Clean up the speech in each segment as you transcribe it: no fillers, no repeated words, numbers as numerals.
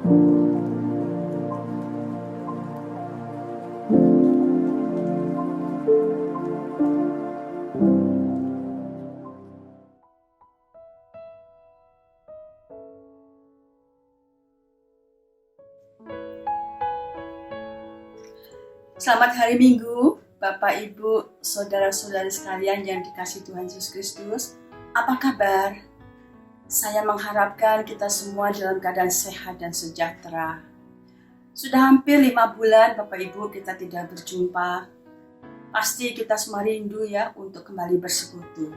Selamat hari Minggu, Bapak, Ibu, Saudara-saudari sekalian yang dikasihi Tuhan Yesus Kristus. Apa kabar? Saya mengharapkan kita semua dalam keadaan sehat dan sejahtera. Sudah hampir 5 bulan Bapak Ibu kita tidak berjumpa. Pasti kita semua rindu ya untuk kembali bersekutu.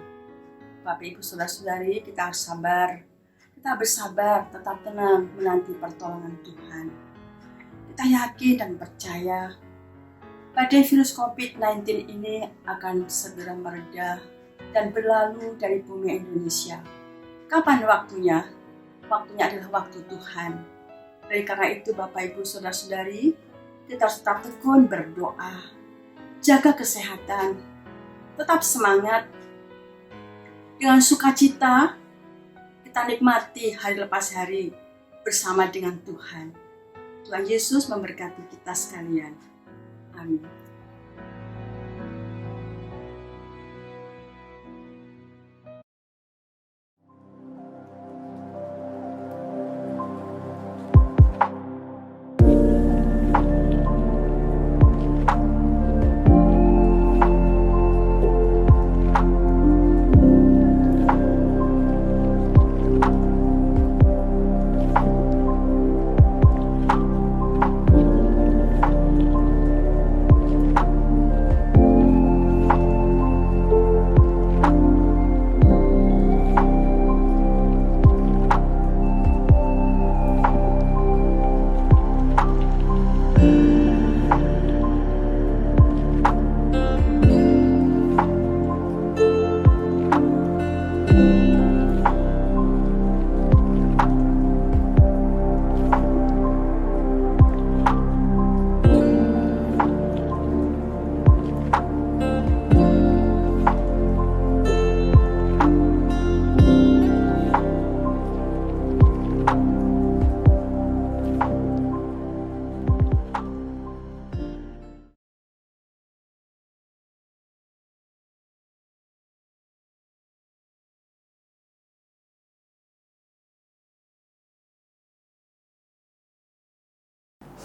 Bapak Ibu Saudara-saudari, kita harus sabar. Kita bersabar, tetap tenang menanti pertolongan Tuhan. Kita yakin dan percaya badai virus COVID-19 ini akan segera mereda dan berlalu dari bumi Indonesia. Kapan waktunya? Waktunya adalah waktu Tuhan. Oleh karena itu Bapak Ibu Saudara-saudari, kita harus tetap tekun berdoa, jaga kesehatan, tetap semangat. Dengan sukacita, kita nikmati hari lepas hari bersama dengan Tuhan. Tuhan Yesus memberkati kita sekalian. Amin.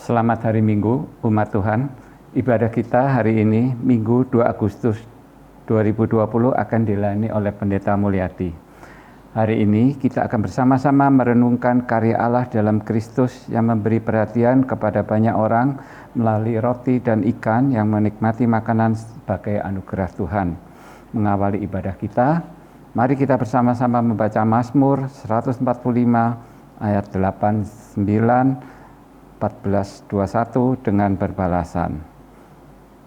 Selamat hari Minggu, umat Tuhan. Ibadah kita hari ini, Minggu 2 Agustus 2020 akan dilayani oleh Pendeta Mulyadi. Hari ini kita akan bersama-sama merenungkan karya Allah dalam Kristus yang memberi perhatian kepada banyak orang melalui roti dan ikan yang menikmati makanan sebagai anugerah Tuhan. Mengawali ibadah kita, mari kita bersama-sama membaca Mazmur 145 ayat 8, 9, 14:21 dengan berbalasan.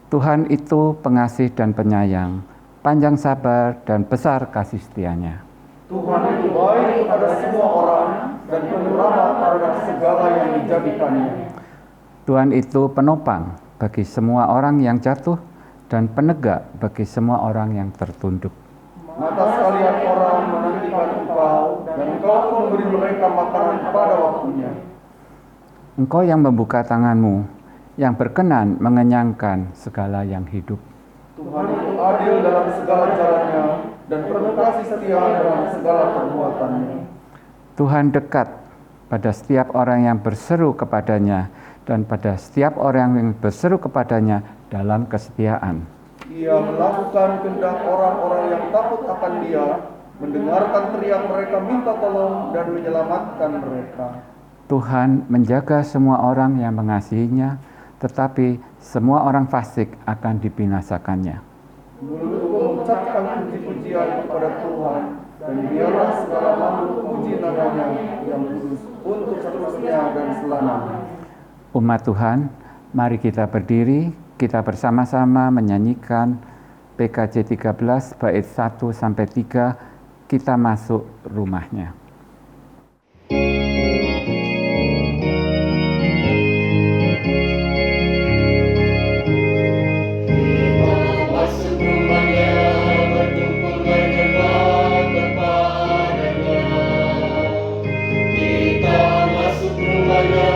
Tuhan itu pengasih dan penyayang, panjang sabar dan besar kasih setianya. Tuhan itu baik kepada semua orang dan penuh rahmat terhadap segala yang dijadikannya. Tuhan itu penopang bagi semua orang yang jatuh dan penegak bagi semua orang yang tertunduk. Mata sekalian orang menantikan Engkau dan Engkau pun memberi mereka makanan pada waktunya. Engkau yang membuka tanganmu, yang berkenan mengenyangkan segala yang hidup. Tuhan itu adil dalam segala jalannya dan penuh kasih setia dalam segala perbuatannya. Tuhan dekat pada setiap orang yang berseru kepadanya dan pada setiap orang yang berseru kepadanya dalam kesetiaan. Ia melakukan kehendak orang-orang yang takut akan Dia, mendengarkan teriak mereka minta tolong dan menyelamatkan mereka. Tuhan menjaga semua orang yang mengasihinya, tetapi semua orang fasik akan dibinasakannya. Mulutku mengucapkan puji-pujian kepada Tuhan, dan biarlah segala makhluk puji namanya yang kudus untuk seterusnya dan selamanya. Umat Tuhan, mari kita berdiri, kita bersama-sama menyanyikan PKJ 13 bait 1-3, kita masuk rumahnya. Kita masuk rumahnya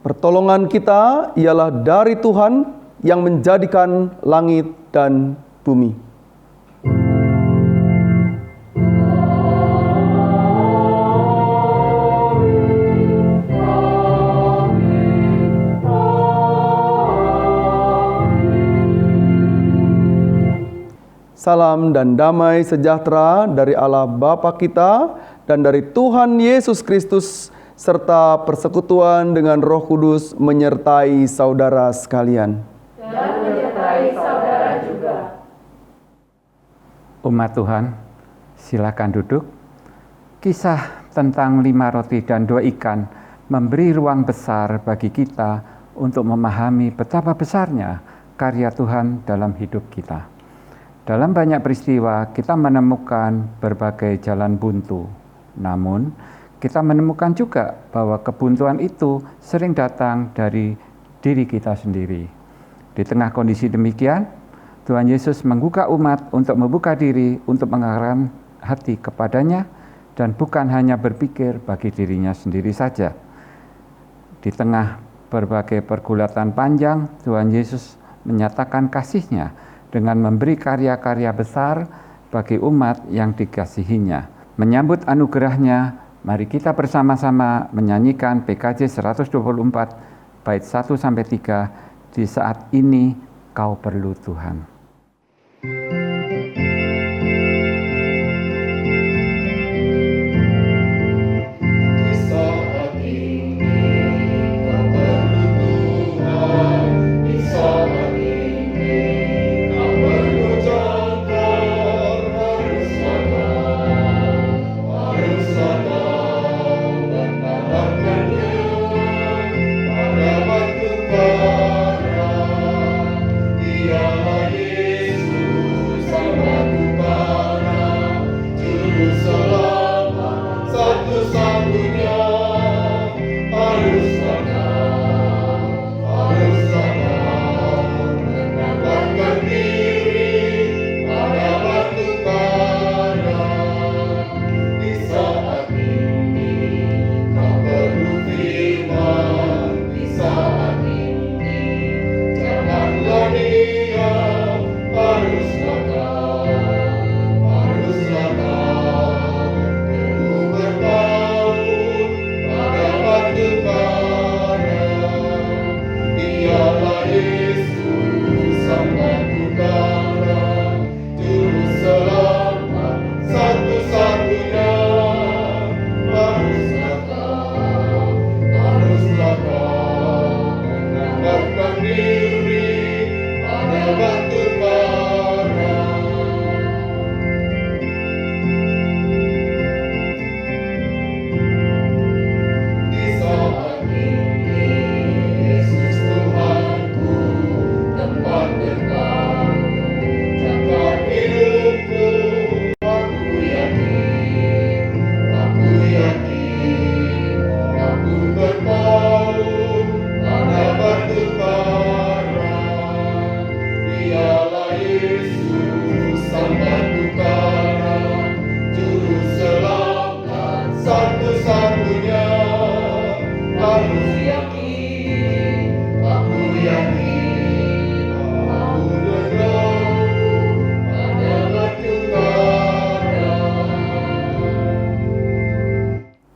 Pertolongan kita ialah dari Tuhan yang menjadikan langit dan bumi. Salam dan damai sejahtera dari Allah Bapa kita dan dari Tuhan Yesus Kristus, serta persekutuan dengan Roh Kudus menyertai saudara sekalian. Dan menyertai saudara juga. Umat Tuhan, silakan duduk. Kisah tentang 5 roti dan 2 ikan memberi ruang besar bagi kita untuk memahami betapa besarnya karya Tuhan dalam hidup kita. Dalam banyak peristiwa, kita menemukan berbagai jalan buntu. Namun, kita menemukan juga bahwa kebuntuan itu sering datang dari diri kita sendiri. Di tengah kondisi demikian, Tuhan Yesus menggugah umat untuk membuka diri, untuk mengarahkan hati kepadanya, dan bukan hanya berpikir bagi dirinya sendiri saja. Di tengah berbagai pergulatan panjang, Tuhan Yesus menyatakan kasih-Nya dengan memberi karya-karya besar bagi umat yang dikasihinya. Menyambut anugerah-Nya, mari kita bersama-sama menyanyikan PKJ 124 bait 1-3, Di Saat Ini Kau Perlu Tuhan.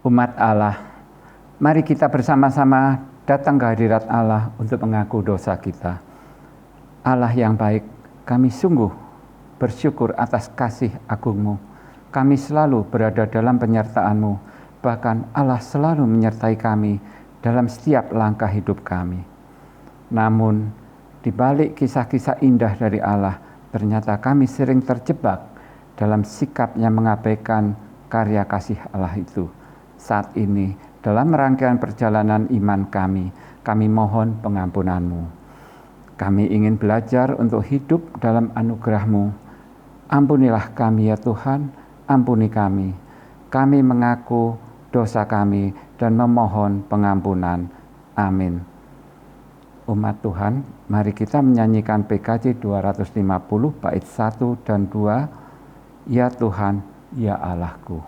Umat Allah, mari kita bersama-sama datang ke hadirat Allah untuk mengaku dosa kita. Allah yang baik, kami sungguh bersyukur atas kasih agung-Mu. Kami selalu berada dalam penyertaan-Mu, bahkan Allah selalu menyertai kami dalam setiap langkah hidup kami. Namun, di balik kisah-kisah indah dari Allah, ternyata kami sering terjebak dalam sikap yang mengabaikan karya kasih Allah itu. Saat ini dalam rangkaian perjalanan iman kami mohon pengampunan-Mu. Kami ingin belajar untuk hidup dalam anugerah-Mu. Ampunilah kami ya Tuhan, ampuni kami. Kami mengaku dosa kami dan memohon pengampunan. Amin. Umat Tuhan, mari kita menyanyikan PKJ 250 bait 1 dan 2. Ya Tuhan, ya Allahku.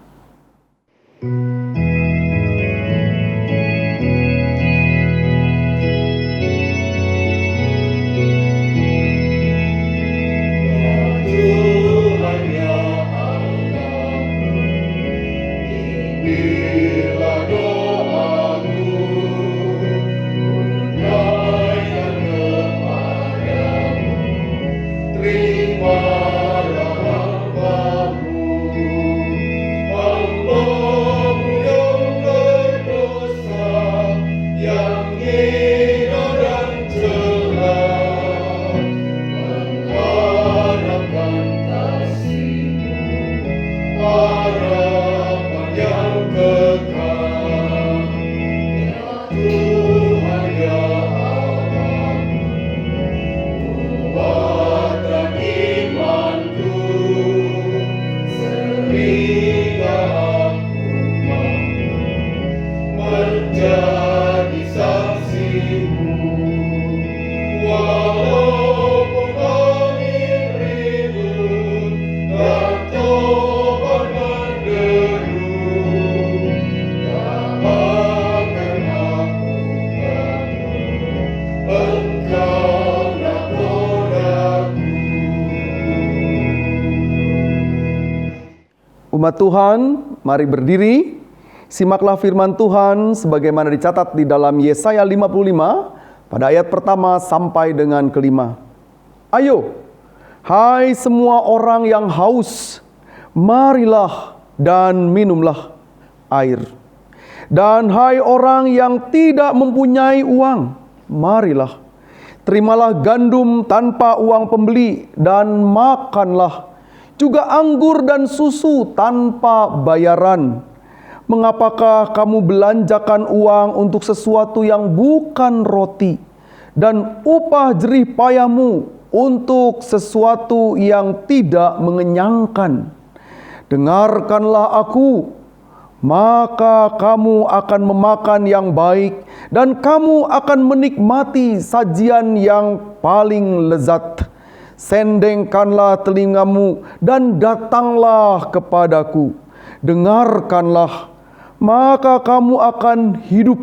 Umat Tuhan, mari berdiri. Simaklah firman Tuhan sebagaimana dicatat di dalam Yesaya 55 pada ayat pertama sampai dengan kelima. Ayo, hai semua orang yang haus, marilah dan minumlah air. Dan hai orang yang tidak mempunyai uang, marilah, terimalah gandum tanpa uang pembeli dan makanlah, juga anggur dan susu tanpa bayaran. Mengapakah kamu belanjakan uang untuk sesuatu yang bukan roti, dan upah jerih payahmu untuk sesuatu yang tidak mengenyangkan? Dengarkanlah aku, maka kamu akan memakan yang baik, dan kamu akan menikmati sajian yang paling lezat. Sendengkanlah telingamu dan datanglah kepadaku. Dengarkanlah, maka kamu akan hidup.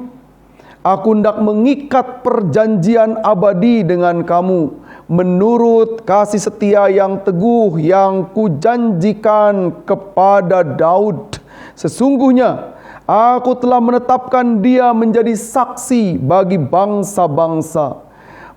Aku hendak mengikat perjanjian abadi dengan kamu, menurut kasih setia yang teguh yang kujanjikan kepada Daud. Sesungguhnya aku telah menetapkan dia menjadi saksi bagi bangsa-bangsa,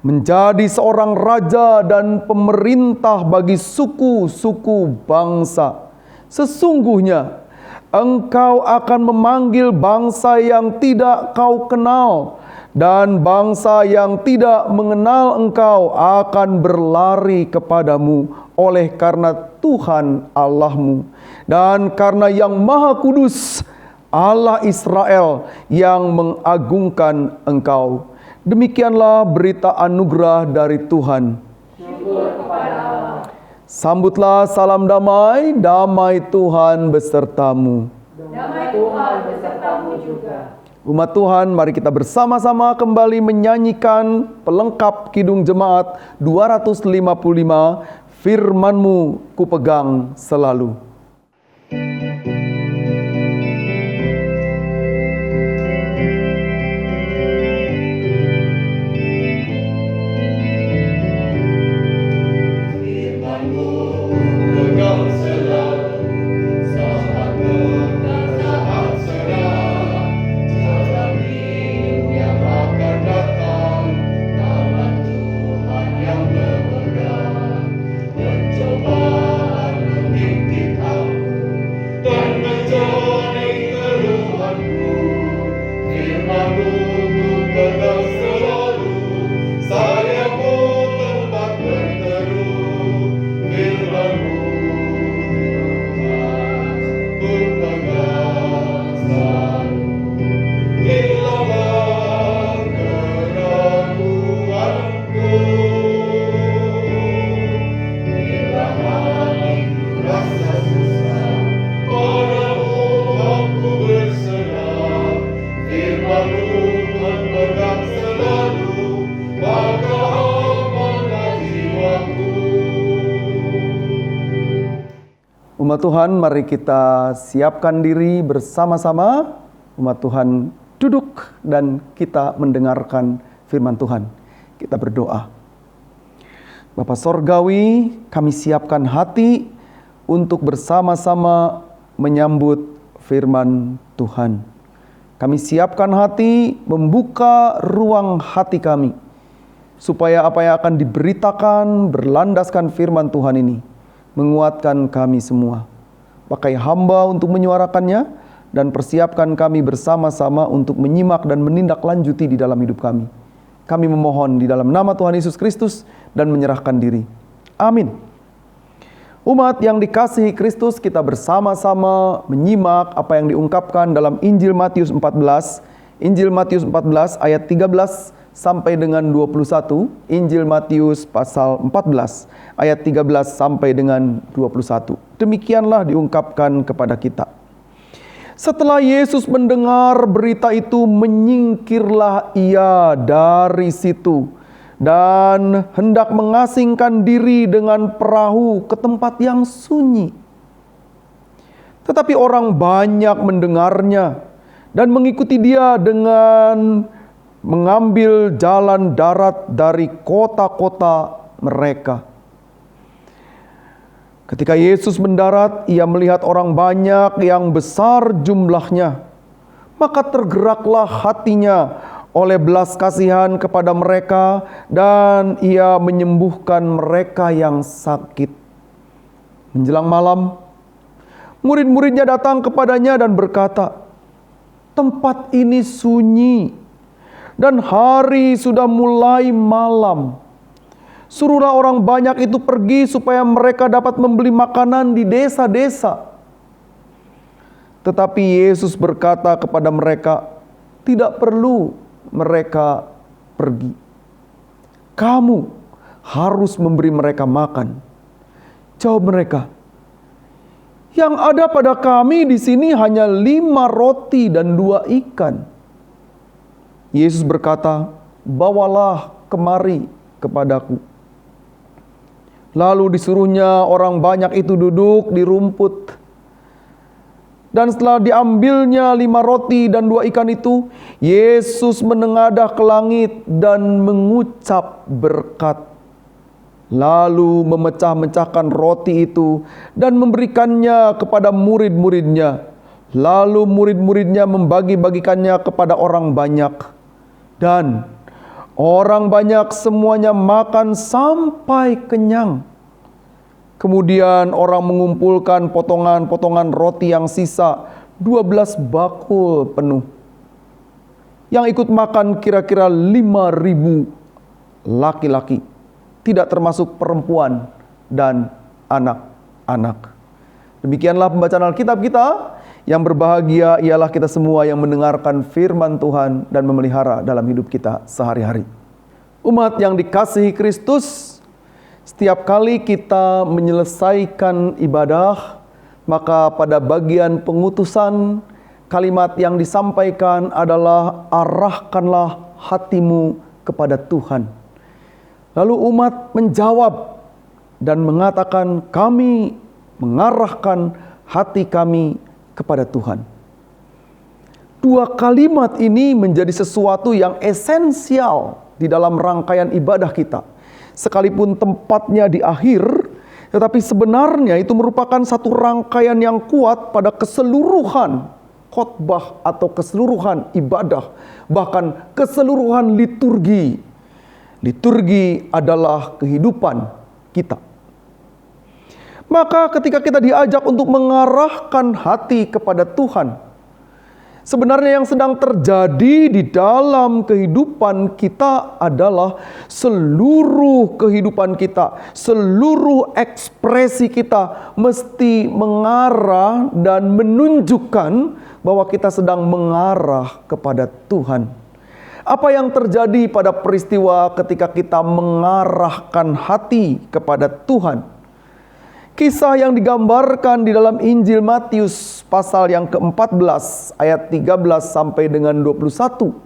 menjadi seorang raja dan pemerintah bagi suku-suku bangsa. Sesungguhnya engkau akan memanggil bangsa yang tidak kau kenal, dan bangsa yang tidak mengenal engkau akan berlari kepadamu oleh karena Tuhan Allahmu, dan karena Yang Maha Kudus Allah Israel yang mengagungkan engkau. Demikianlah berita anugerah dari Tuhan. Syukur kepada Allah. Sambutlah salam damai, damai Tuhan besertamu. Damai Tuhan besertamu juga. Umat Tuhan, mari kita bersama-sama kembali menyanyikan pelengkap Kidung Jemaat 255, Firman-Mu kupegang selalu. Umat Tuhan, mari kita siapkan diri bersama-sama. Umat Tuhan duduk dan kita mendengarkan firman Tuhan. Kita berdoa. Bapa Sorgawi, kami siapkan hati untuk bersama-sama menyambut firman Tuhan. Kami siapkan hati, membuka ruang hati kami, supaya apa yang akan diberitakan berlandaskan firman Tuhan ini menguatkan kami semua. Pakai hamba untuk menyuarakannya dan persiapkan kami bersama-sama untuk menyimak dan menindaklanjuti di dalam hidup kami. Kami memohon di dalam nama Tuhan Yesus Kristus dan menyerahkan diri. Amin. Umat yang dikasihi Kristus, kita bersama-sama menyimak apa yang diungkapkan dalam Injil Matius 14. Injil Matius 14 ayat 13 sampai dengan 21, Injil Matius pasal 14 ayat 13 sampai dengan 21. Demikianlah diungkapkan kepada kita. Setelah Yesus mendengar berita itu, menyingkirlah ia dari situ dan hendak mengasingkan diri dengan perahu ke tempat yang sunyi. Tetapi orang banyak mendengarnya dan mengikuti dia dengan mengambil jalan darat dari kota-kota mereka. Ketika Yesus mendarat, ia melihat orang banyak yang besar jumlahnya. Maka tergeraklah hatinya oleh belas kasihan kepada mereka dan ia menyembuhkan mereka yang sakit. Menjelang malam, murid-muridnya datang kepadanya dan berkata, "Tempat ini sunyi dan hari sudah mulai malam. Suruhlah orang banyak itu pergi supaya mereka dapat membeli makanan di desa-desa." Tetapi Yesus berkata kepada mereka, "Tidak perlu mereka pergi. Kamu harus memberi mereka makan." Jawab mereka, "Yang ada pada kami di sini hanya 5 roti dan 2 ikan." Yesus berkata, "Bawalah kemari kepadaku." Lalu disuruhnya orang banyak itu duduk di rumput. Dan setelah diambilnya 5 roti dan 2 ikan itu, Yesus menengadah ke langit dan mengucap berkat. Lalu memecah-mecahkan roti itu dan memberikannya kepada murid-muridnya. Lalu murid-muridnya membagi-bagikannya kepada orang banyak. Dan orang banyak semuanya makan sampai kenyang. Kemudian orang mengumpulkan potongan-potongan roti yang sisa, 12 bakul penuh. Yang ikut makan kira-kira 5.000 laki-laki, tidak termasuk perempuan dan anak-anak. Demikianlah pembacaan Alkitab kita. Yang berbahagia ialah kita semua yang mendengarkan firman Tuhan dan memelihara dalam hidup kita sehari-hari. Umat yang dikasihi Kristus, setiap kali kita menyelesaikan ibadah, maka pada bagian pengutusan, kalimat yang disampaikan adalah arahkanlah hatimu kepada Tuhan. Lalu umat menjawab dan mengatakan, kami mengarahkan hati kami kepada Tuhan. 2 kalimat ini menjadi sesuatu yang esensial di dalam rangkaian ibadah kita. Sekalipun tempatnya di akhir, tetapi sebenarnya itu merupakan satu rangkaian yang kuat pada keseluruhan khotbah atau keseluruhan ibadah, bahkan keseluruhan liturgi. Liturgi adalah kehidupan kita. Maka ketika kita diajak untuk mengarahkan hati kepada Tuhan, sebenarnya yang sedang terjadi di dalam kehidupan kita adalah seluruh kehidupan kita, seluruh ekspresi kita mesti mengarah dan menunjukkan bahwa kita sedang mengarah kepada Tuhan. Apa yang terjadi pada peristiwa ketika kita mengarahkan hati kepada Tuhan? Kisah yang digambarkan di dalam Injil Matius pasal yang ke-14 ayat 13 sampai dengan 21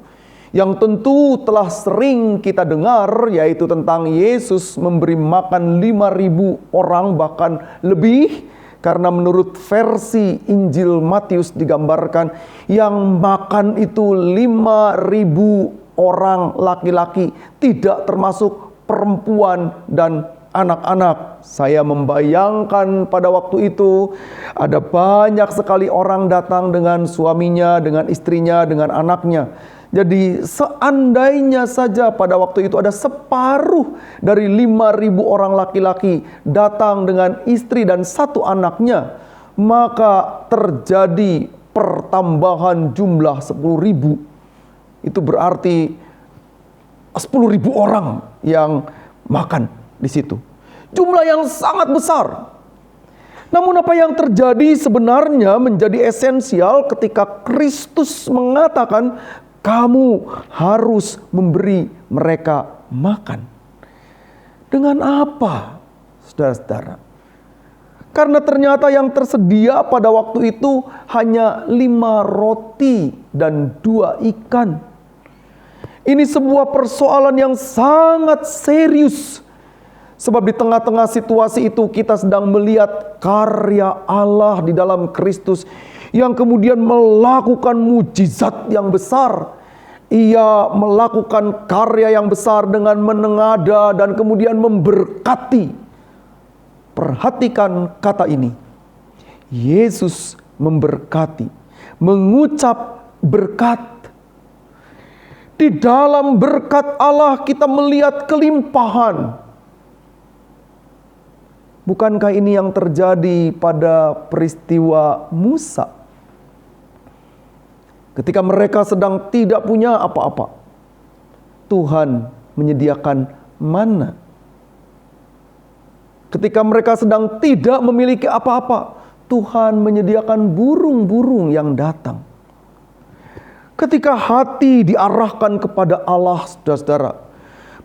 yang tentu telah sering kita dengar, yaitu tentang Yesus memberi makan 5.000 orang bahkan lebih Karena menurut versi Injil Matius digambarkan yang makan itu 5.000 orang laki-laki, tidak termasuk perempuan dan anak-anak. Saya membayangkan pada waktu itu ada banyak sekali orang datang dengan suaminya, dengan istrinya, dengan anaknya. Jadi seandainya saja pada waktu itu ada separuh dari 5.000 orang laki-laki datang dengan istri dan 1 anaknya, maka terjadi pertambahan jumlah 10.000. Itu berarti 10.000 orang yang makan di situ. Jumlah yang sangat besar. Namun apa yang terjadi sebenarnya menjadi esensial ketika Kristus mengatakan, kamu harus memberi mereka makan. Dengan apa, saudara-saudara? Karena ternyata yang tersedia pada waktu itu hanya 5 roti dan 2 ikan. Ini sebuah persoalan yang sangat serius. Sebab di tengah-tengah situasi itu kita sedang melihat karya Allah di dalam Kristus yang kemudian melakukan mujizat yang besar. Ia melakukan karya yang besar dengan menengadah dan kemudian memberkati. Perhatikan kata ini. Yesus memberkati, mengucap berkat. Di dalam berkat Allah kita melihat kelimpahan. Bukankah ini yang terjadi pada peristiwa Musa? Ketika mereka sedang tidak punya apa-apa, Tuhan menyediakan manna. Ketika mereka sedang tidak memiliki apa-apa, Tuhan menyediakan burung-burung yang datang. Ketika hati diarahkan kepada Allah, saudara-saudara,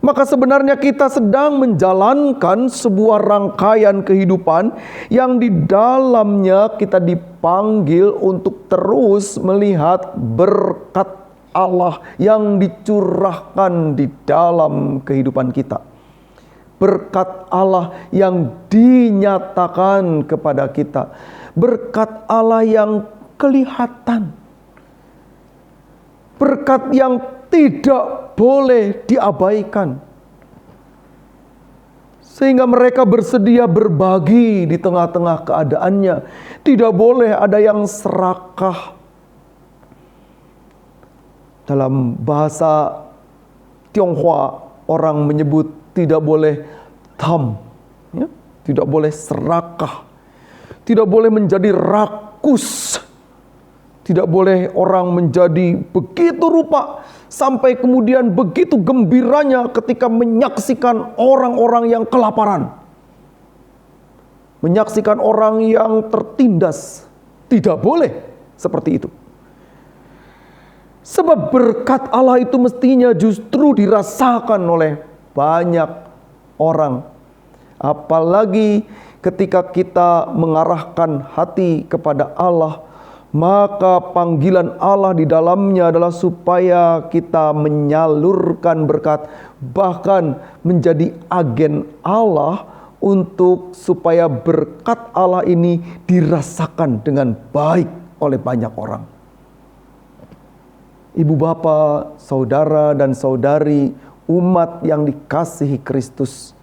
maka sebenarnya kita sedang menjalankan sebuah rangkaian kehidupan yang di dalamnya kita dipanggil untuk terus melihat berkat Allah yang dicurahkan di dalam kehidupan kita. Berkat Allah yang dinyatakan kepada kita. Berkat Allah yang kelihatan. Berkat yang tidak boleh diabaikan. Sehingga mereka bersedia berbagi di tengah-tengah keadaannya. Tidak boleh ada yang serakah. Dalam bahasa Tionghoa orang menyebut tidak boleh tam, ya? Tidak boleh serakah. Tidak boleh menjadi rakus. Tidak boleh orang menjadi begitu rupa sampai kemudian begitu gembiranya ketika menyaksikan orang-orang yang kelaparan. Menyaksikan orang yang tertindas. Tidak boleh seperti itu. Sebab berkat Allah itu mestinya justru dirasakan oleh banyak orang. Apalagi ketika kita mengarahkan hati kepada Allah, maka panggilan Allah di dalamnya adalah supaya kita menyalurkan berkat, bahkan menjadi agen Allah untuk supaya berkat Allah ini dirasakan dengan baik oleh banyak orang. Ibu bapak, saudara dan saudari, umat yang dikasihi Kristus.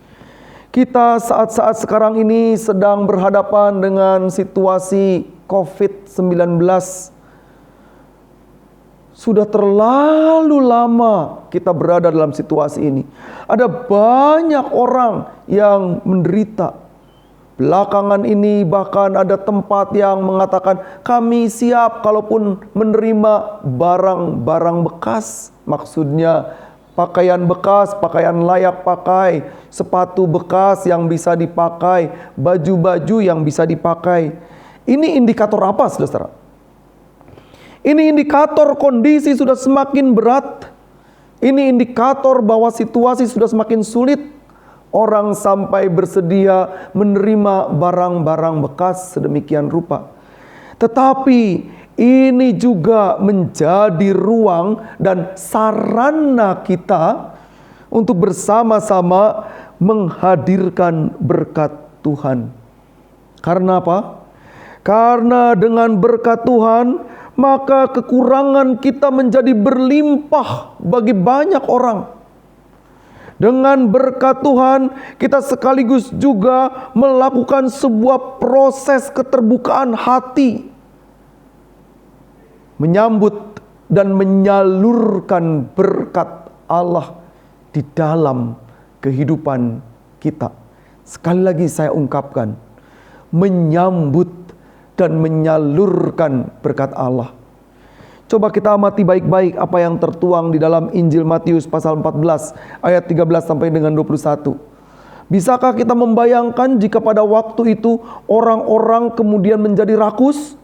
Kita saat-saat sekarang ini sedang berhadapan dengan situasi COVID-19. Sudah terlalu lama kita berada dalam situasi ini. Ada banyak orang yang menderita. Belakangan ini bahkan ada tempat yang mengatakan kami siap kalaupun menerima barang-barang bekas. Maksudnya pakaian bekas, pakaian layak pakai, sepatu bekas yang bisa dipakai, baju-baju yang bisa dipakai. Ini indikator apa, saudara? Ini indikator kondisi sudah semakin berat. Ini indikator bahwa situasi sudah semakin sulit. Orang sampai bersedia menerima barang-barang bekas sedemikian rupa. Tetapi ini juga menjadi ruang dan sarana kita untuk bersama-sama menghadirkan berkat Tuhan. Karena apa? Karena dengan berkat Tuhan, maka kekurangan kita menjadi berlimpah bagi banyak orang. Dengan berkat Tuhan, kita sekaligus juga melakukan sebuah proses keterbukaan hati, menyambut dan menyalurkan berkat Allah di dalam kehidupan kita. Sekali lagi saya ungkapkan, menyambut dan menyalurkan berkat Allah. Coba kita amati baik-baik apa yang tertuang di dalam Injil Matius pasal 14 ayat 13 sampai dengan 21. Bisakah kita membayangkan jika pada waktu itu orang-orang kemudian menjadi rakus?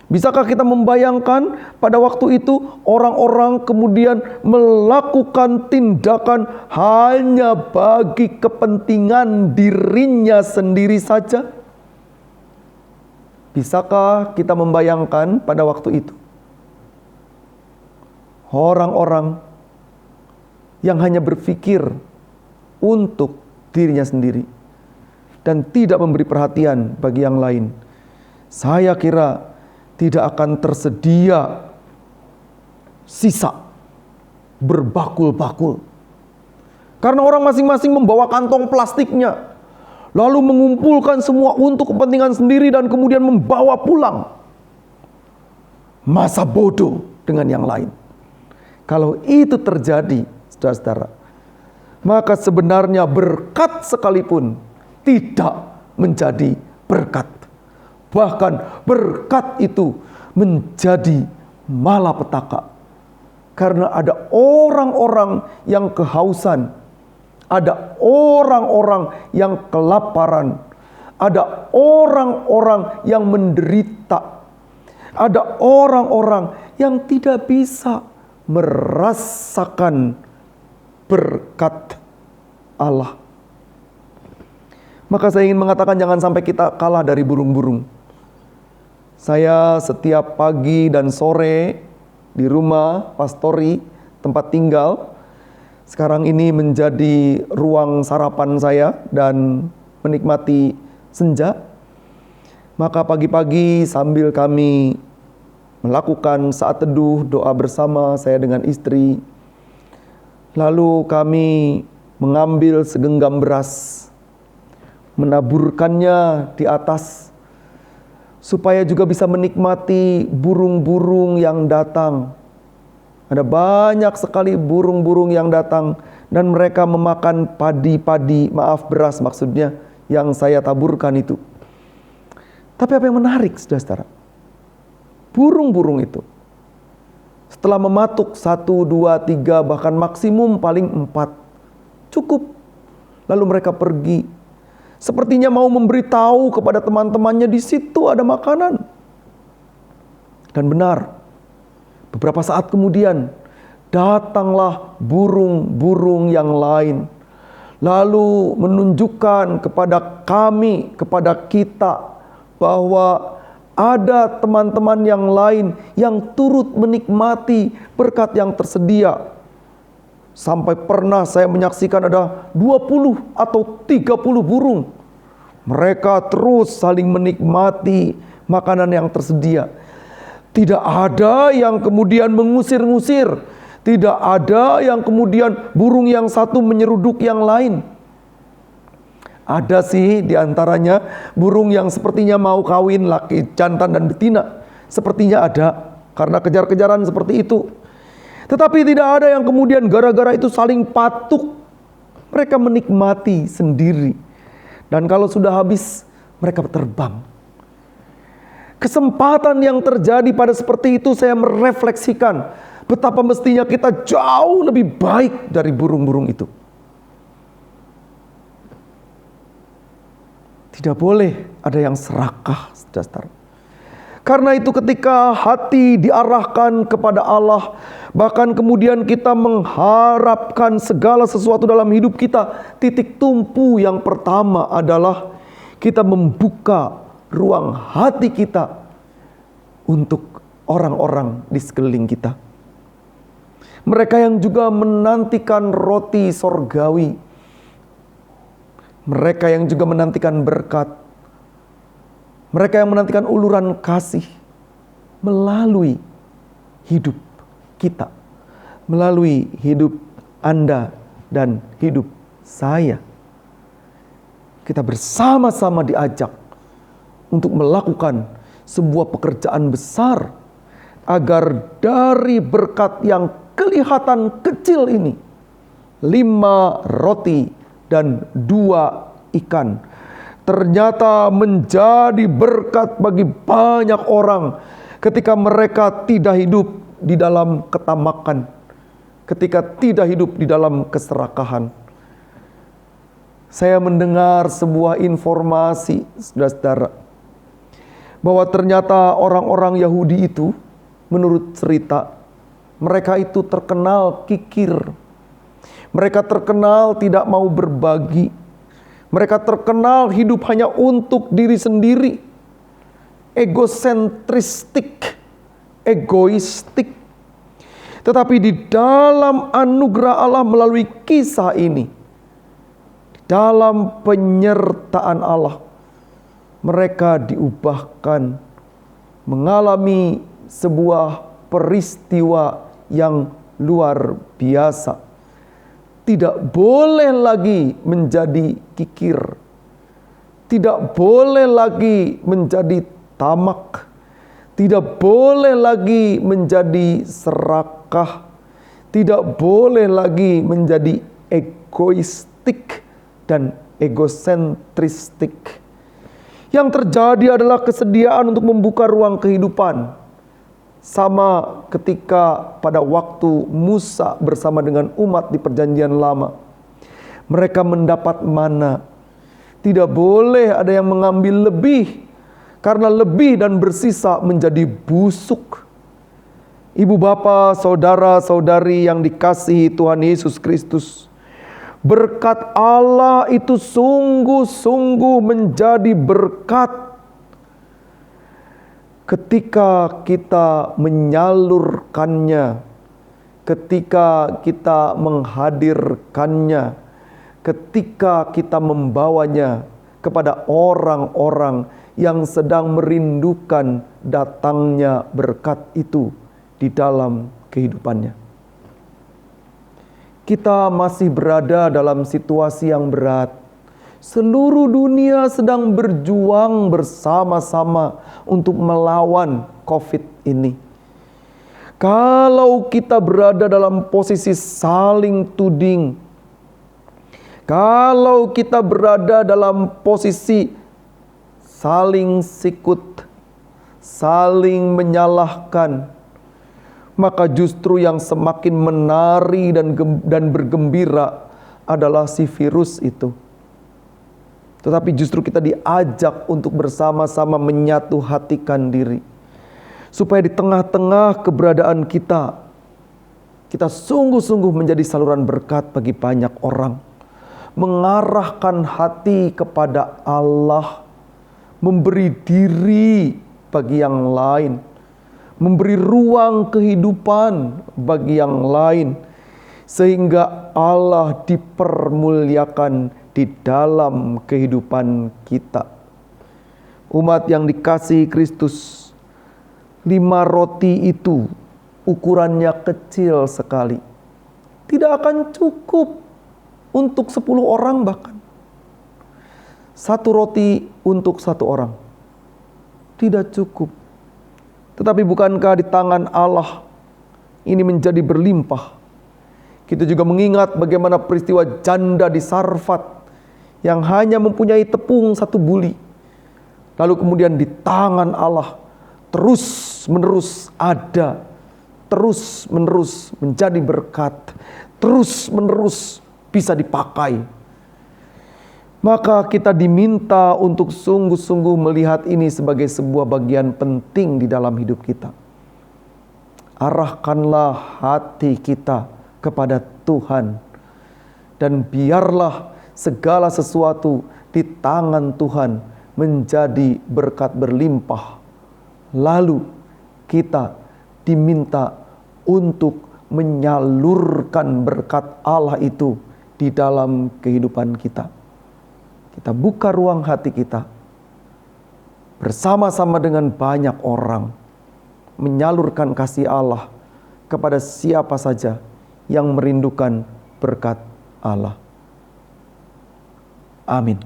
Bisakah kita membayangkan pada waktu itu orang-orang kemudian melakukan tindakan hanya bagi kepentingan dirinya sendiri saja? Bisakah kita membayangkan pada waktu itu orang-orang yang hanya berpikir untuk dirinya sendiri dan tidak memberi perhatian bagi yang lain? Saya kira tidak akan tersedia sisa berbakul-bakul. Karena orang masing-masing membawa kantong plastiknya, lalu mengumpulkan semua untuk kepentingan sendiri dan kemudian membawa pulang. Masa bodoh dengan yang lain. Kalau itu terjadi, saudara-saudara, maka sebenarnya berkat sekalipun tidak menjadi berkat. Bahkan berkat itu menjadi malapetaka. Karena ada orang-orang yang kehausan, ada orang-orang yang kelaparan, ada orang-orang yang menderita, ada orang-orang yang tidak bisa merasakan berkat Allah. Maka saya ingin mengatakan jangan sampai kita kalah dari burung-burung. Saya setiap pagi dan sore di rumah pastori, tempat tinggal, sekarang ini menjadi ruang sarapan saya dan menikmati senja. Maka pagi-pagi sambil kami melakukan saat teduh, doa bersama saya dengan istri, lalu kami mengambil segenggam beras, menaburkannya di atas, supaya juga bisa menikmati burung-burung yang datang. Ada banyak sekali burung-burung yang datang dan mereka memakan padi-padi, beras maksudnya, yang saya taburkan itu. Tapi apa yang menarik, saudara-saudara? Burung-burung itu setelah mematuk 1, 2, 3, bahkan maksimum paling 4, cukup. Lalu mereka pergi. Sepertinya mau memberitahu kepada teman-temannya di situ ada makanan. Dan benar, beberapa saat kemudian datanglah burung-burung yang lain. Lalu menunjukkan kepada kami, kepada kita, bahwa ada teman-teman yang lain yang turut menikmati berkat yang tersedia. Sampai pernah saya menyaksikan ada 20 atau 30 burung. Mereka terus saling menikmati makanan yang tersedia. Tidak ada yang kemudian mengusir-ngusir. Tidak ada yang kemudian burung yang satu menyeruduk yang lain. Ada sih diantaranya burung yang sepertinya mau kawin, laki, jantan dan betina. Sepertinya ada, karena kejar-kejaran seperti itu. Tetapi tidak ada yang kemudian gara-gara itu saling patuk. Mereka menikmati sendiri. Dan kalau sudah habis, mereka terbang. Kesempatan yang terjadi pada seperti itu, saya merefleksikan betapa mestinya kita jauh lebih baik dari burung-burung itu. Tidak boleh ada yang serakah, saudara. Karena itu ketika hati diarahkan kepada Allah, bahkan kemudian kita mengharapkan segala sesuatu dalam hidup kita, titik tumpu yang pertama adalah kita membuka ruang hati kita untuk orang-orang di sekeliling kita. Mereka yang juga menantikan roti sorgawi, mereka yang juga menantikan berkat, Mereka yang menantikan uluran kasih melalui hidup kita, melalui hidup Anda dan hidup saya. Kita bersama-sama diajak untuk melakukan sebuah pekerjaan besar agar dari berkat yang kelihatan kecil ini, 5 roti dan 2 ikan, ternyata menjadi berkat bagi banyak orang ketika mereka tidak hidup di dalam ketamakan, ketika tidak hidup di dalam keserakahan. Saya mendengar sebuah informasi, saudara-saudara, bahwa ternyata orang-orang Yahudi itu, menurut cerita, mereka itu terkenal kikir. Mereka terkenal tidak mau berbagi. Mereka terkenal hidup hanya untuk diri sendiri. Egosentristik, egoistik. Tetapi di dalam anugerah Allah melalui kisah ini, di dalam penyertaan Allah, mereka diubahkan mengalami sebuah peristiwa yang luar biasa. Tidak boleh lagi menjadi kikir. Tidak boleh lagi menjadi tamak. Tidak boleh lagi menjadi serakah. Tidak boleh lagi menjadi egoistik dan egosentristik. Yang terjadi adalah kesediaan untuk membuka ruang kehidupan. Sama ketika pada waktu Musa bersama dengan umat di perjanjian lama. Mereka mendapat mana. Tidak boleh ada yang mengambil lebih. Karena lebih dan bersisa menjadi busuk. Ibu bapa, saudara-saudari yang dikasihi Tuhan Yesus Kristus. Berkat Allah itu sungguh-sungguh menjadi berkat ketika kita menyalurkannya, ketika kita menghadirkannya, ketika kita membawanya kepada orang-orang yang sedang merindukan datangnya berkat itu di dalam kehidupannya. Kita masih berada dalam situasi yang berat. Seluruh dunia sedang berjuang bersama-sama untuk melawan COVID ini. Kalau kita berada dalam posisi saling tuding, kalau kita berada dalam posisi saling sikut, saling menyalahkan, maka justru yang semakin menari dan bergembira adalah si virus itu. Tetapi justru kita diajak untuk bersama-sama menyatu hatikan diri. Supaya di tengah-tengah keberadaan kita, kita sungguh-sungguh menjadi saluran berkat bagi banyak orang. Mengarahkan hati kepada Allah. Memberi diri bagi yang lain. Memberi ruang kehidupan bagi yang lain. Sehingga Allah dipermuliakan di dalam kehidupan kita. Umat yang dikasihi Kristus, 5 roti itu ukurannya kecil sekali. Tidak akan cukup untuk 10 orang bahkan. 1 roti untuk 1 orang. Tidak cukup. Tetapi bukankah di tangan Allah ini menjadi berlimpah? Kita juga mengingat bagaimana peristiwa janda di Sarfat yang hanya mempunyai tepung 1 buli. Lalu kemudian di tangan Allah terus menerus ada, terus menerus menjadi berkat, terus menerus bisa dipakai. Maka kita diminta untuk sungguh-sungguh melihat ini sebagai sebuah bagian penting di dalam hidup kita. Arahkanlah hati kita kepada Tuhan, dan biarlah segala sesuatu di tangan Tuhan menjadi berkat berlimpah. Lalu kita diminta untuk menyalurkan berkat Allah itu di dalam kehidupan kita. Kita buka ruang hati kita. bersama-sama dengan banyak orang menyalurkan kasih Allah kepada siapa saja yang merindukan berkat Allah. Amin.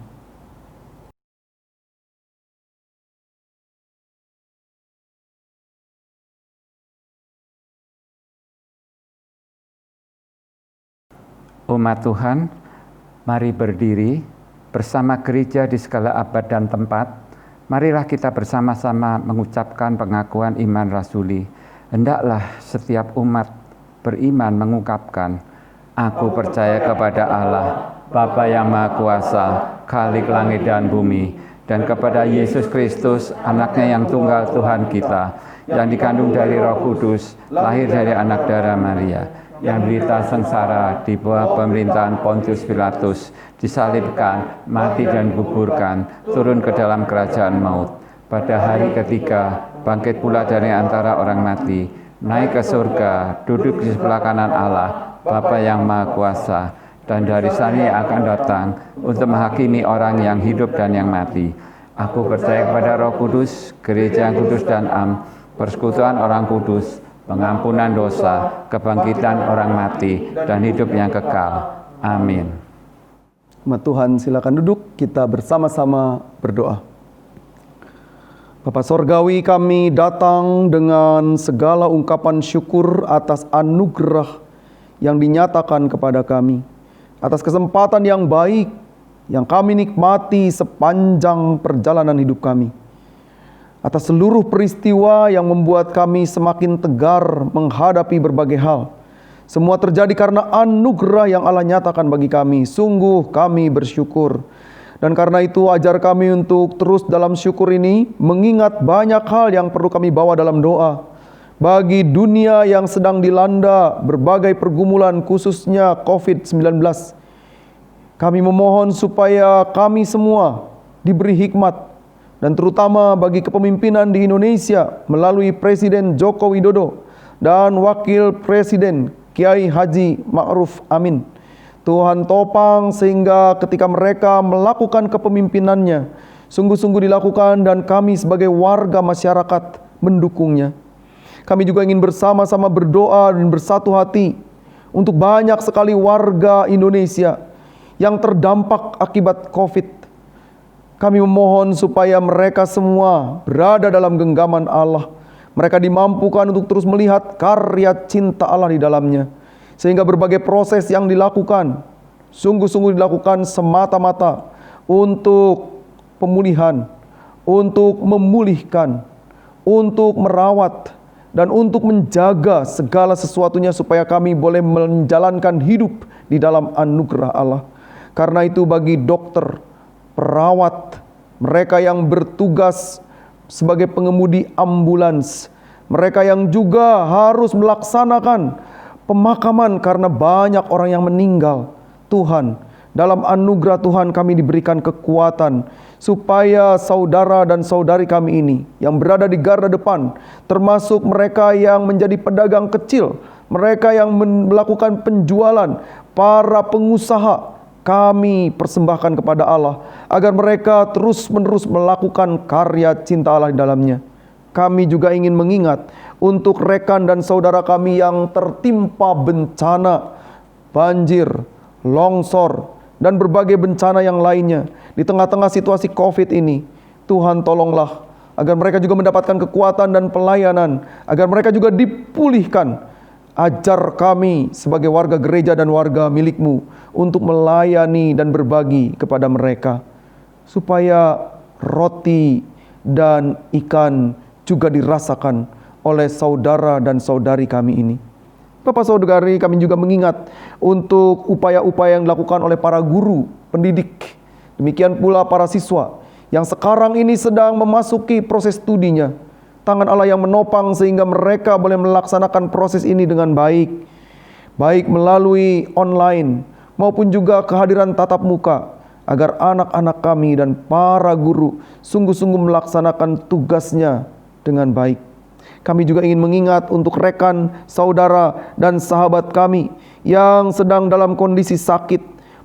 Umat Tuhan, mari berdiri bersama gereja di segala abad dan tempat. Marilah kita bersama-sama mengucapkan pengakuan iman rasuli. Hendaklah setiap umat beriman mengungkapkan, aku percaya kepada Allah, Bapa yang Maha Kuasa, Khalik langit dan bumi, dan kepada Yesus Kristus, anaknya yang tunggal Tuhan kita, yang dikandung dari Roh Kudus, lahir dari anak darah Maria, yang derita sengsara di bawah pemerintahan Pontius Pilatus, disalibkan, mati dan kuburkan, turun ke dalam kerajaan maut. Pada hari ketiga, bangkit pula dari antara orang mati, naik ke surga, duduk di sebelah kanan Allah, Bapa yang Maha Kuasa, dan dari sana Ia akan datang untuk menghakimi orang yang hidup dan yang mati. Aku percaya kepada Roh Kudus, gereja yang kudus dan am, persekutuan orang kudus, pengampunan dosa, kebangkitan orang mati, dan hidup yang kekal. Amin. Umat Tuhan, silakan duduk, kita bersama-sama berdoa. Bapa Sorgawi, kami datang dengan segala ungkapan syukur atas anugerah yang dinyatakan kepada kami, atas kesempatan yang baik yang kami nikmati sepanjang perjalanan hidup kami, atas seluruh peristiwa yang membuat kami semakin tegar menghadapi berbagai hal. Semua terjadi karena anugerah yang Allah nyatakan bagi kami. Sungguh kami bersyukur. Dan karena itu ajar kami untuk terus dalam syukur ini mengingat banyak hal yang perlu kami bawa dalam doa. Bagi dunia yang sedang dilanda berbagai pergumulan, khususnya COVID-19. Kami memohon supaya kami semua diberi hikmat, dan terutama bagi kepemimpinan di Indonesia melalui Presiden Joko Widodo dan Wakil Presiden Kiai Haji Ma'ruf Amin. Tuhan topang sehingga ketika mereka melakukan kepemimpinannya sungguh-sungguh dilakukan dan kami sebagai warga masyarakat mendukungnya. Kami juga ingin bersama-sama berdoa dan bersatu hati untuk banyak sekali warga Indonesia yang terdampak akibat COVID. Kami memohon supaya mereka semua berada dalam genggaman Allah. Mereka dimampukan untuk terus melihat karya cinta Allah di dalamnya. Sehingga berbagai proses yang dilakukan, sungguh-sungguh dilakukan semata-mata untuk pemulihan, untuk memulihkan, untuk merawat, dan untuk menjaga segala sesuatunya supaya kami boleh menjalankan hidup di dalam anugerah Allah. Karena itu bagi dokter, perawat, mereka yang bertugas sebagai pengemudi ambulans, mereka yang juga harus melaksanakan pemakaman karena banyak orang yang meninggal. Tuhan, dalam anugerah Tuhan kami diberikan kekuatan supaya saudara dan saudari kami ini yang berada di garda depan, termasuk mereka yang menjadi pedagang kecil, mereka yang melakukan penjualan, para pengusaha, kami persembahkan kepada Allah agar mereka terus-menerus melakukan karya cinta Allah di dalamnya. Kami juga ingin mengingat untuk rekan dan saudara kami yang tertimpa bencana, banjir, longsor, dan berbagai bencana yang lainnya. Di tengah-tengah situasi COVID ini, Tuhan tolonglah agar mereka juga mendapatkan kekuatan dan pelayanan, agar mereka juga dipulihkan. Ajar kami sebagai warga gereja dan warga milik-Mu untuk melayani dan berbagi kepada mereka, supaya roti dan ikan juga dirasakan oleh saudara dan saudari kami ini. Bapak saudari, kami juga mengingat untuk upaya-upaya yang dilakukan oleh para guru, pendidik, demikian pula para siswa yang sekarang ini sedang memasuki proses studinya. Tangan Allah yang menopang sehingga mereka boleh melaksanakan proses ini dengan baik, baik melalui online maupun juga kehadiran tatap muka, agar anak-anak kami dan para guru sungguh-sungguh melaksanakan tugasnya dengan baik. Kami juga ingin mengingat untuk rekan, saudara, dan sahabat kami yang sedang dalam kondisi sakit,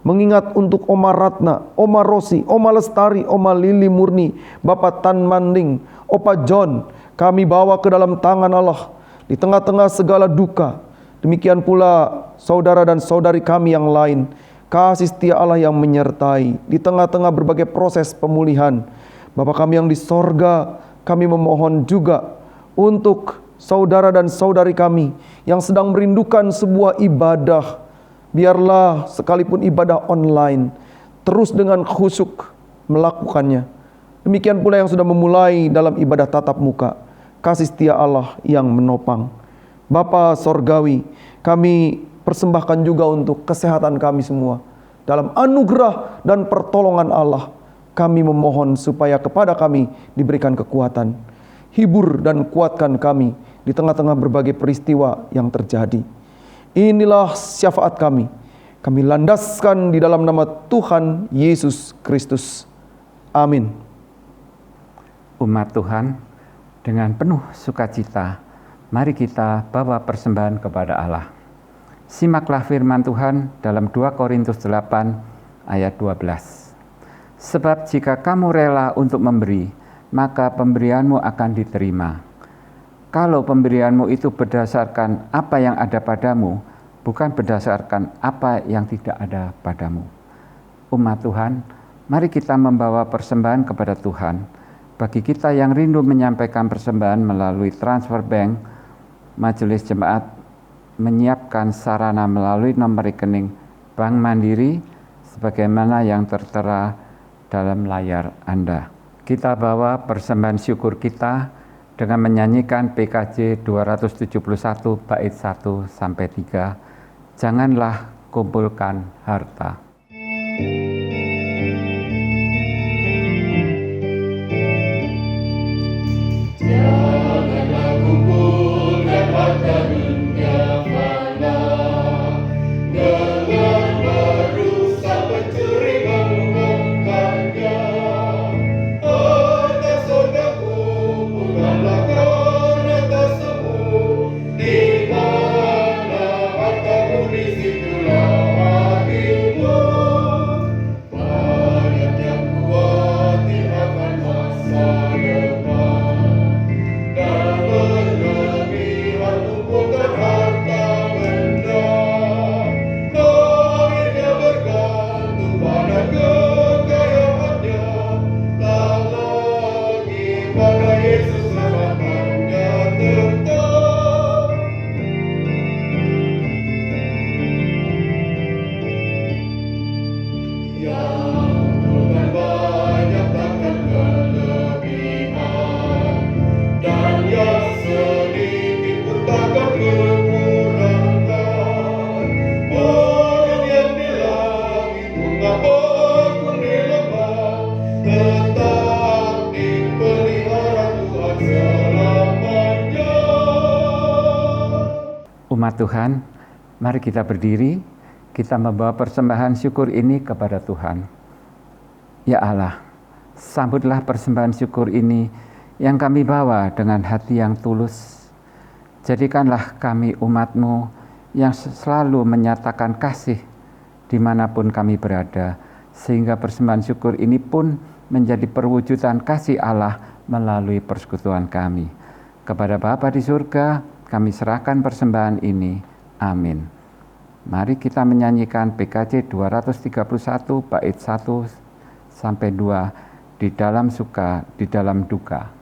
mengingat untuk Oma Ratna, Oma Rosi, Oma Lestari, Oma Lili Murni, Bapak Tan Manding, Opa John, kami bawa ke dalam tangan Allah di tengah-tengah segala duka. Demikian pula saudara dan saudari kami yang lain, kasih setia Allah yang menyertai di tengah-tengah berbagai proses pemulihan. Bapa kami yang di sorga, kami memohon juga untuk saudara dan saudari kami yang sedang merindukan sebuah ibadah. Biarlah sekalipun ibadah online, terus dengan khusyuk melakukannya. Demikian pula yang sudah memulai dalam ibadah tatap muka, kasih setia Allah yang menopang. Bapa Sorgawi, kami persembahkan juga untuk kesehatan kami semua. Dalam anugerah dan pertolongan Allah, kami memohon supaya kepada kami diberikan kekuatan. Hibur dan kuatkan kami di tengah-tengah berbagai peristiwa yang terjadi. Inilah syafaat kami. Kami landaskan di dalam nama Tuhan Yesus Kristus. Amin. Umat Tuhan, dengan penuh sukacita, mari kita bawa persembahan kepada Allah. Simaklah firman Tuhan dalam 2 Korintus 8 ayat 12. Sebab jika kamu rela untuk memberi, maka pemberianmu akan diterima. Kalau pemberianmu itu berdasarkan apa yang ada padamu, bukan berdasarkan apa yang tidak ada padamu. Umat Tuhan, mari kita membawa persembahan kepada Tuhan. Bagi kita yang rindu menyampaikan persembahan melalui transfer bank, Majelis Jemaat menyiapkan sarana melalui nomor rekening Bank Mandiri sebagaimana yang tertera dalam layar Anda. Kita bawa persembahan syukur kita dengan menyanyikan PKJ 271 bait 1 sampai 3. Janganlah kumpulkan harta. Janganlah kumpulkan harta dunia fana, dengan merusak pencuri mengumumkannya. Harta sorgaku, bukanlah karena semu, di mana hartamu di situlah hatimu. Banyak yang khawatir akan masa depan, dan berlebihan kumpulkan harta benda. Akhirnya bergantung pada kekayaannya, tak lagi pada Yesus selamatnya tetap. Yang bukan banyak takkan kelebihan, dan yang sedikit pun takkan kekurangan. Burung yang di langit, bunga pokok di lembah, tetap dipelihara Tuhan selamanya. Umat Tuhan, mari kita berdiri, kita membawa persembahan syukur ini kepada Tuhan. Ya Allah, sambutlah persembahan syukur ini yang kami bawa dengan hati yang tulus. Jadikanlah kami umat-Mu yang selalu menyatakan kasih dimanapun kami berada, sehingga persembahan syukur ini pun menjadi perwujudan kasih Allah melalui persekutuan kami. Kepada Bapa di surga, kami serahkan persembahan ini. Amin. Mari kita menyanyikan PKJ 231 bait 1 sampai 2, di dalam suka, di dalam duka.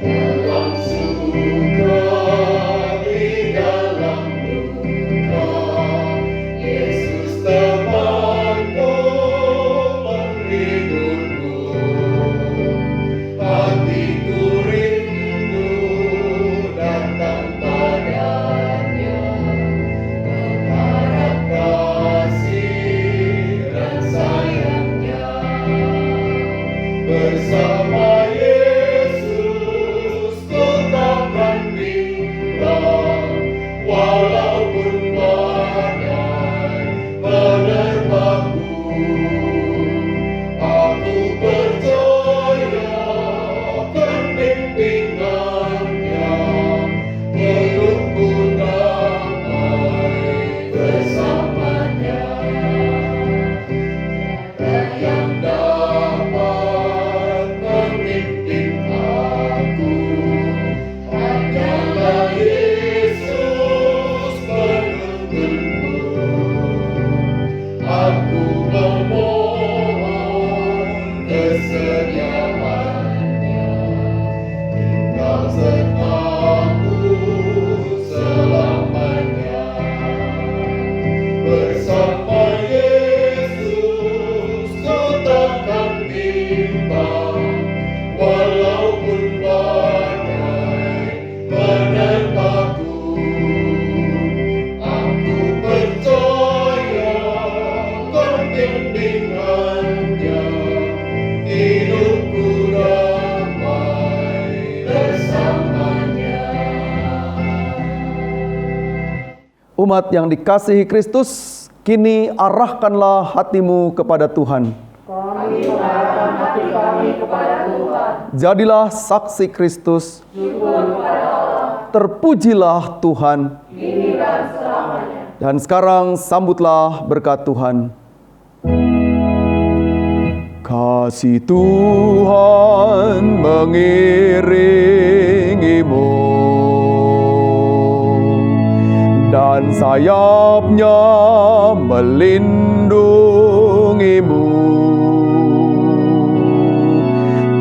Dalam suka, di dalam duka, Yesus temanku, penghiburku. Hatiku rindu datang padanya, mengharapkan Umat yang dikasihi Kristus, kini arahkanlah hatimu kepada Tuhan. Kami mengarahkan hati kami kepada Tuhan. Jadilah saksi Kristus. Syukur kepada Allah. Terpujilah Tuhan. Kini dan selamanya. Dan sekarang sambutlah berkat Tuhan. Kasih Tuhan mengiringimu, dan sayapnya melindungimu.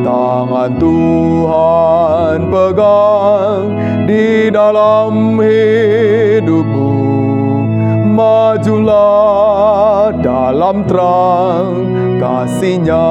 Tangan Tuhan pegang di dalam hidupmu. Majulah dalam terang kasih-Nya.